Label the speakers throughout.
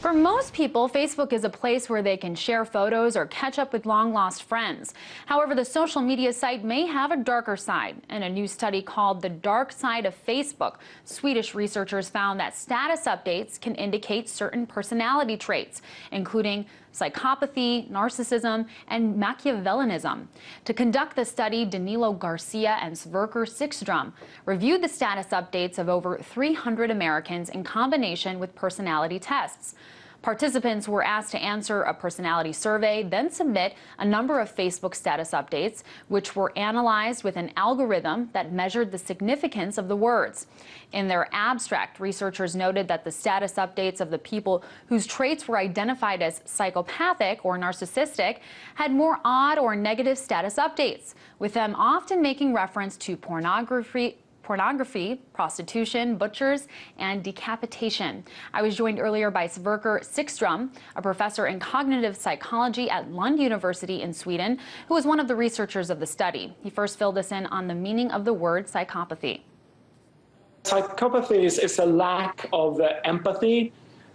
Speaker 1: For most people, Facebook is a place where they can share photos or catch up with long-lost friends. However, the social media site may have a darker side. In a new study called The Dark Side of Facebook, Swedish researchers found that status updates can indicate certain personality traits, including psychopathy, narcissism, and Machiavellianism. To conduct the study, Danilo Garcia and Sverker Sikstrom reviewed the status updates of over 300 Americans in combination with personality tests. Participants were asked to answer a personality survey, then submit a number of Facebook status updates, which were analyzed with an algorithm that measured the significance of the words. In their abstract, researchers noted that the status updates of the people whose traits were identified as psychopathic or narcissistic had more odd or negative status updates, with them often making reference to pornography, prostitution, butchers, and decapitation. I was joined earlier by Sverker Sikstrom, a professor in cognitive psychology at Lund University in Sweden, who was one of the researchers of the study. He first filled us in on the meaning of the word psychopathy.
Speaker 2: Psychopathy is a lack of empathy.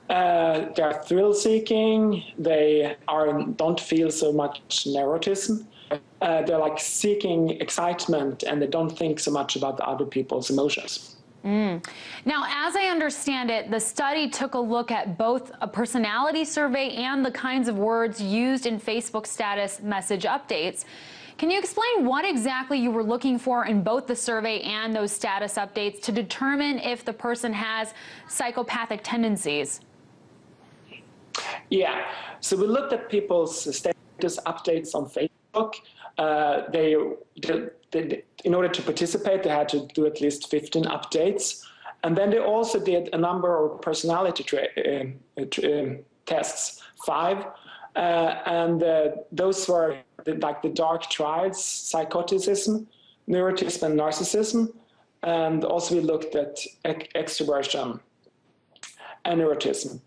Speaker 2: They're thrill-seeking. They don't feel so much neuroticism. They're like seeking excitement, and they don't think so much about the other people's emotions.
Speaker 1: Now, as I understand it, the study took a look at both a personality survey and the kinds of words used in Facebook status message updates. Can you explain what exactly you were looking for in both the survey and those status updates to determine if the person has psychopathic tendencies?
Speaker 2: Yeah, so we looked at people's status updates on Facebook. In order to participate, they had to do at least 15 updates. And then they also did a number of personality tests, 5. Those were like the dark triads: psychoticism, neuroticism, and narcissism. And also we looked at extroversion and neuroticism.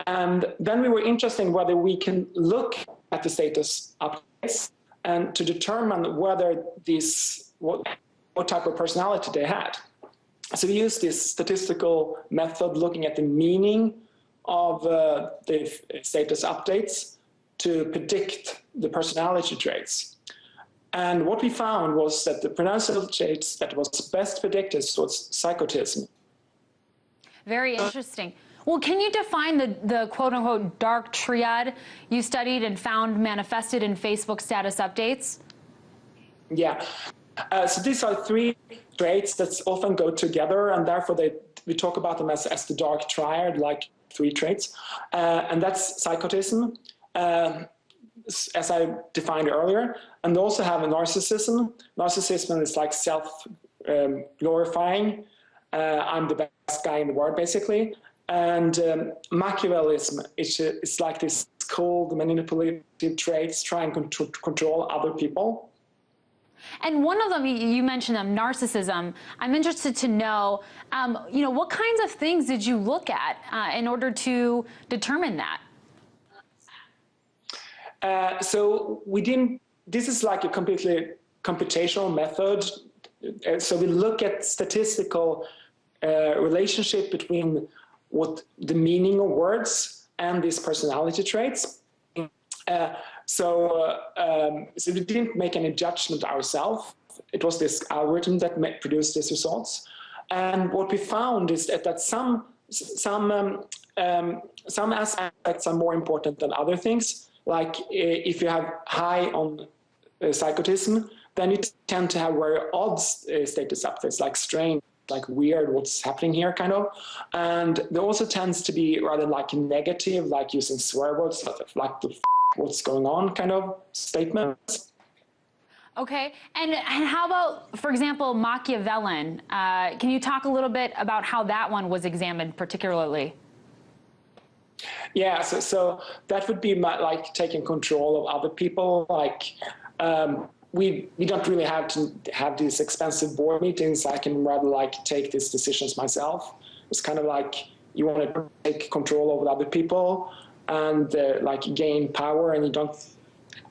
Speaker 2: And then we were interested in whether we can look at the status updates and to determine whether what type of personality they had. So we used this statistical method looking at the meaning of the status updates to predict the personality traits. And what we found was that the personality traits that was best predicted was psychotism.
Speaker 1: Very interesting. Well, can you define the quote-unquote dark triad you studied and found manifested in Facebook status updates?
Speaker 2: Yeah. So these are 3 traits that often go together, and therefore we talk about them as the dark triad, like 3 traits. And that's psychotism, as I defined earlier. And they also have a narcissism. Narcissism is like self-glorifying. I'm the best guy in the world, basically. And Machiavellianism is like this cold, manipulative traits trying to control other people.
Speaker 1: And one of them, you mentioned them, narcissism. I'm interested to know, what kinds of things did you look at in order to determine that?
Speaker 2: So this is like a completely computational method. So we look at statistical relationship between what the meaning of words and these personality traits. So we didn't make any judgment ourselves. It was this algorithm that produced these results. And what we found is that some aspects are more important than other things. Like if you have high on psychotism, then you tend to have very odd status updates, like strange, like weird, what's happening here, kind of. And there also tends to be rather like negative, like using swear words, like the what's going on kind of statements.
Speaker 1: Okay, and how about, for example, Machiavellian? Can you talk a little bit about how that one was examined particularly?
Speaker 2: Yeah, so that would be like taking control of other people. Like we don't really have to have these expensive board meetings. I can rather like take these decisions myself. It's kind of like you want to take control over other people and like gain power, and you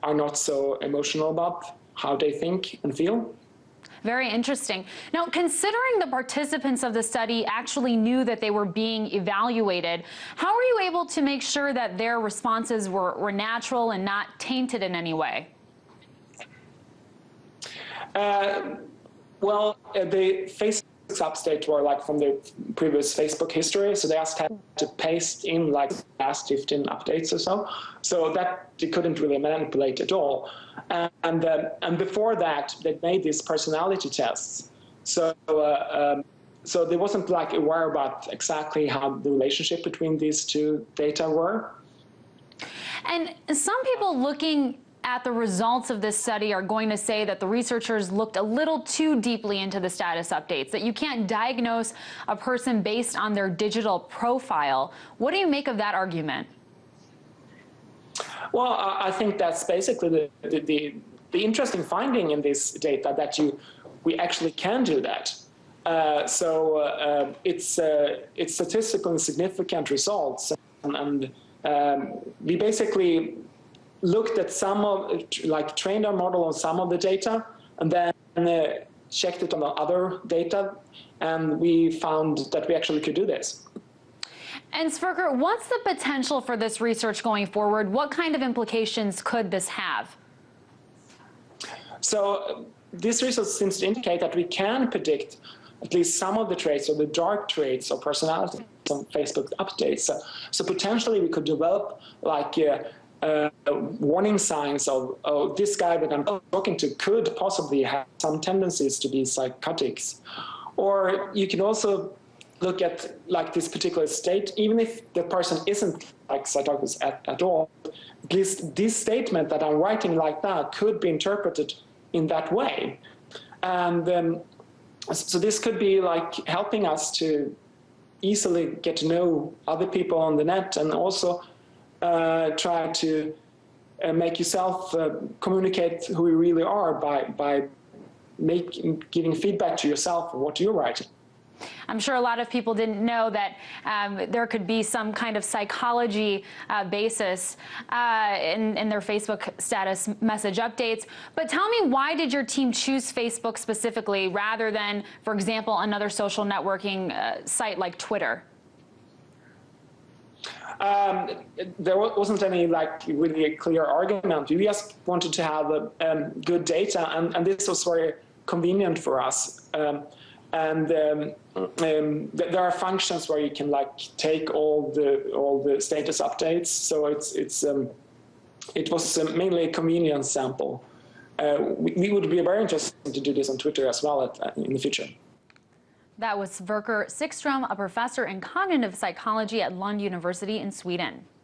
Speaker 2: are not so emotional about how they think and feel.
Speaker 1: Very interesting. Now, considering the participants of the study actually knew that they were being evaluated, how were you able to make sure that their responses were natural and not tainted in any way?
Speaker 2: The Facebook updates were like from the previous Facebook history, so they just had to paste in like last 15 updates or so, so that they couldn't really manipulate at all. And before that, they made these personality tests, so they wasn't like aware about exactly how the relationship between these two data were.
Speaker 1: And some people looking at the results of this study are going to say that the researchers looked a little too deeply into the status updates, that you can't diagnose a person based on their digital profile. What do you make of that argument?
Speaker 2: Well, I think that's basically the interesting finding in this data, that we actually can do that. It's statistically significant results, and we basically looked at trained our model on some of the data, and then checked it on the other data, and we found that we actually could do this.
Speaker 1: And Sverker, what's the potential for this research going forward? What kind of implications could this have?
Speaker 2: So this research seems to indicate that we can predict at least some of the traits, or the dark traits, or personality on Facebook updates. So potentially we could develop like warning signs of, oh, this guy that I'm talking to could possibly have some tendencies to be psychotics. Or you can also look at like this particular state, even if the person isn't like psychotic at all, at least this statement that I'm writing like that could be interpreted in that way. And so this could be like helping us to easily get to know other people on the net, and also try to make yourself communicate who you really are by giving feedback to yourself on what you're writing.
Speaker 1: I'm sure a lot of people didn't know that there could be some kind of psychology basis in their Facebook status message updates. But tell me, why did your team choose Facebook specifically rather than, for example, another social networking site like Twitter?
Speaker 2: There wasn't any like really a clear argument. We just wanted to have good data, and this was very convenient for us. There are functions where you can like take all the status updates. So it was mainly a convenience sample. We would be very interested to do this on Twitter as well in the future.
Speaker 1: That was Sverker Sikström, a professor in cognitive psychology at Lund University in Sweden.